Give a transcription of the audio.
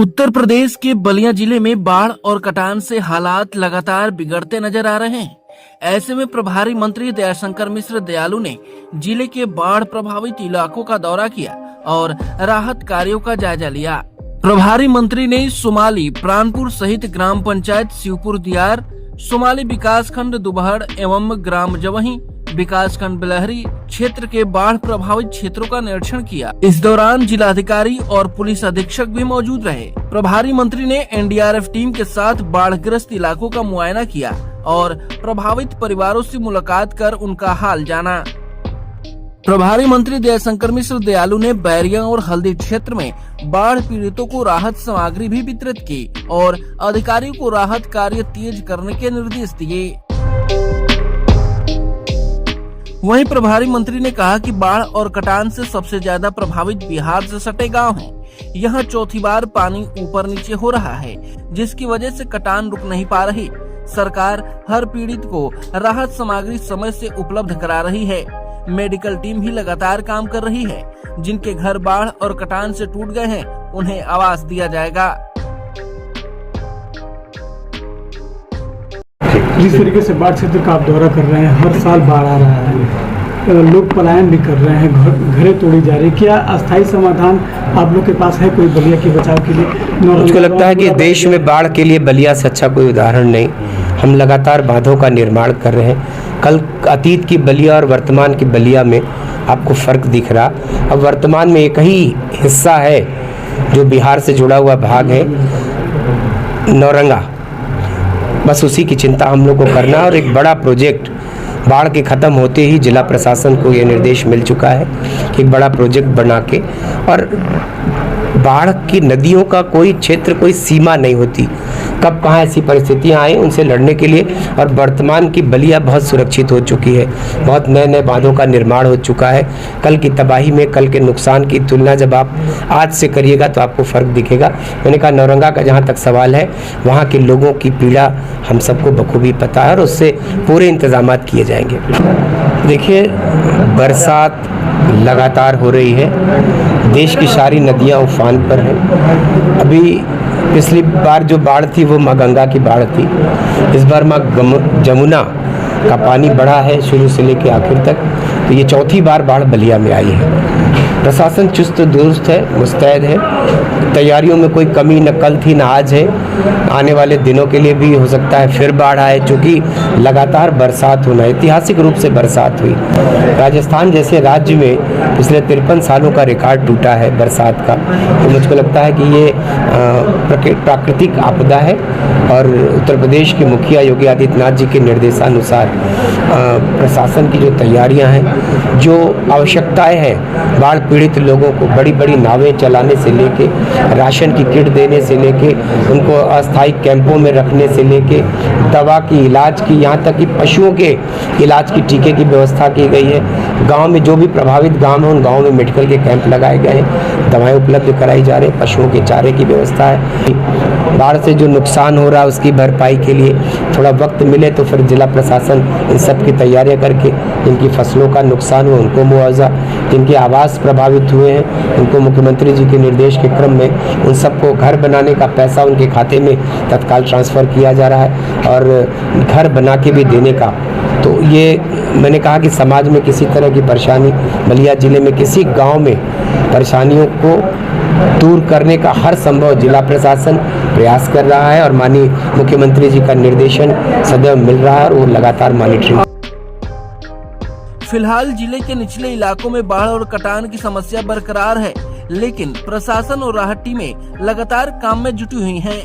उत्तर प्रदेश के बलिया जिले में बाढ़ और कटान से हालात लगातार बिगड़ते नजर आ रहे हैं। ऐसे में प्रभारी मंत्री दयाशंकर मिश्र दयालु ने जिले के बाढ़ प्रभावित इलाकों का दौरा किया और राहत कार्यों का जायजा लिया। प्रभारी मंत्री ने सुमाली प्राणपुर सहित ग्राम पंचायत शिवपुर दियार, सुमाली विकासखंड दुबहड़ एवं ग्राम जवही विकासखंड बिलहरी क्षेत्र के बाढ़ प्रभावित क्षेत्रों का निरीक्षण किया। इस दौरान जिलाधिकारी और पुलिस अधीक्षक भी मौजूद रहे। प्रभारी मंत्री ने एनडीआरएफ टीम के साथ बाढ़ग्रस्त इलाकों का मुआयना किया और प्रभावित परिवारों से मुलाकात कर उनका हाल जाना। प्रभारी मंत्री दयाशंकर मिश्र दयालु ने बैरिया और हल्दी क्षेत्र में बाढ़ पीड़ितों को राहत सामग्री भी वितरित की और अधिकारियों को राहत कार्य तेज करने के निर्देश दिए। वहीं प्रभारी मंत्री ने कहा कि बाढ़ और कटान से सबसे ज्यादा प्रभावित बिहार से सटे गांव हैं। यहां चौथी बार पानी ऊपर नीचे हो रहा है, जिसकी वजह से कटान रुक नहीं पा रही। सरकार हर पीड़ित को राहत सामग्री समय से उपलब्ध करा रही है। मेडिकल टीम भी लगातार काम कर रही है। जिनके घर बाढ़ और कटान से टूट गए हैं, उन्हें आवास दिया जाएगा। जिस तरीके से बाढ़ क्षेत्र का आप दौरा कर रहे हैं, हर साल बाढ़ आ रहा है, लोग पलायन भी कर रहे हैं, घरें तोड़ी जा रही है, क्या अस्थायी समाधान आप लोग के पास है कोई बलिया के बचाव के लिए? मुझको लगता है कि देश में बाढ़ के लिए बलिया से अच्छा कोई उदाहरण नहीं। हम लगातार बांधों का निर्माण कर रहे हैं। कल अतीत की बलिया और वर्तमान की बलिया में आपको फर्क दिख रहा। अब वर्तमान में एक ही हिस्सा है जो बिहार से जुड़ा हुआ भाग है, नौरंगा। बस उसी की चिंता हम लोग को करना है और एक बड़ा प्रोजेक्ट बाढ़ के ख़त्म होते ही जिला प्रशासन को ये निर्देश मिल चुका है कि एक बड़ा प्रोजेक्ट बना के, और बाढ़ की नदियों का कोई क्षेत्र, कोई सीमा नहीं होती, कब कहाँ ऐसी परिस्थितियाँ आए उनसे लड़ने के लिए। और वर्तमान की बलिया बहुत सुरक्षित हो चुकी है, बहुत नए नए बांधों का निर्माण हो चुका है। कल की तबाही में कल के नुकसान की तुलना जब आप आज से करिएगा तो आपको फ़र्क दिखेगा। मैंने कहा नौरंगा का जहाँ तक सवाल है, वहाँ के लोगों की पीड़ा हम सबको बखूबी पता है और उससे पूरे इंतजाम किए जाएंगे। देखिए, बरसात लगातार हो रही है, देश की सारी नदियाँ उफान पर हैं। अभी पिछली बार जो बाढ़ थी वो माँ गंगा की बाढ़ थी। इस बार माँ जमुना का पानी बढ़ा है शुरू से लेकर आखिर तक, तो ये चौथी बार बाढ़ बलिया में आई है। प्रशासन चुस्त दुरुस्त है, मुस्तैद है, तैयारियों में कोई कमी न कल थी न आज है। आने वाले दिनों के लिए भी हो सकता है फिर बाढ़ आए, क्योंकि लगातार बरसात होना, ऐतिहासिक रूप से बरसात हुई। राजस्थान जैसे राज्य में पिछले 53 सालों का रिकॉर्ड टूटा है बरसात का। तो मुझको लगता है कि ये प्राकृतिक आपदा है और उत्तर प्रदेश के मुखिया योगी आदित्यनाथ जी के निर्देशानुसार प्रशासन की जो तैयारियां हैं, जो आवश्यकताएं हैं, बाढ़ पीड़ित लोगों को बड़ी बड़ी नावें चलाने से लेके, राशन की किट देने से लेके, उनको अस्थायी कैंपों में रखने से लेके, दवा की, इलाज की, यहाँ तक कि पशुओं के इलाज की, टीके की व्यवस्था की गई है। गांव में जो भी प्रभावित गांव हैं, उन गाँव में मेडिकल के कैंप लगाए गए हैं, दवाएँ उपलब्ध कराई जा रही हैं, पशुओं के चारे की व्यवस्था है। बाढ़ से जो नुकसान हो रहा है उसकी भरपाई के लिए थोड़ा वक्त मिले तो फिर जिला प्रशासन इन सब की तैयारियां करके, जिनकी फसलों का नुकसान हुआ उनको मुआवजा, जिनके आवास प्रभावित हुए हैं उनको मुख्यमंत्री जी के निर्देश के क्रम में उन सबको घर बनाने का पैसा उनके खाते में तत्काल ट्रांसफ़र किया जा रहा है और घर बना के भी देने का। तो ये मैंने कहा कि समाज में किसी तरह की परेशानी, बलिया जिले में किसी गाँव में परेशानियों को दूर करने का हर संभव जिला प्रशासन प्रयास कर रहा है और माननीय मुख्यमंत्री जी का निर्देशन सदैव मिल रहा है और वो लगातार मॉनिटरिंग। फिलहाल जिले के निचले इलाकों में बाढ़ और कटान की समस्या बरकरार है, लेकिन प्रशासन और राहत टीमें लगातार काम में जुटी हुई हैं।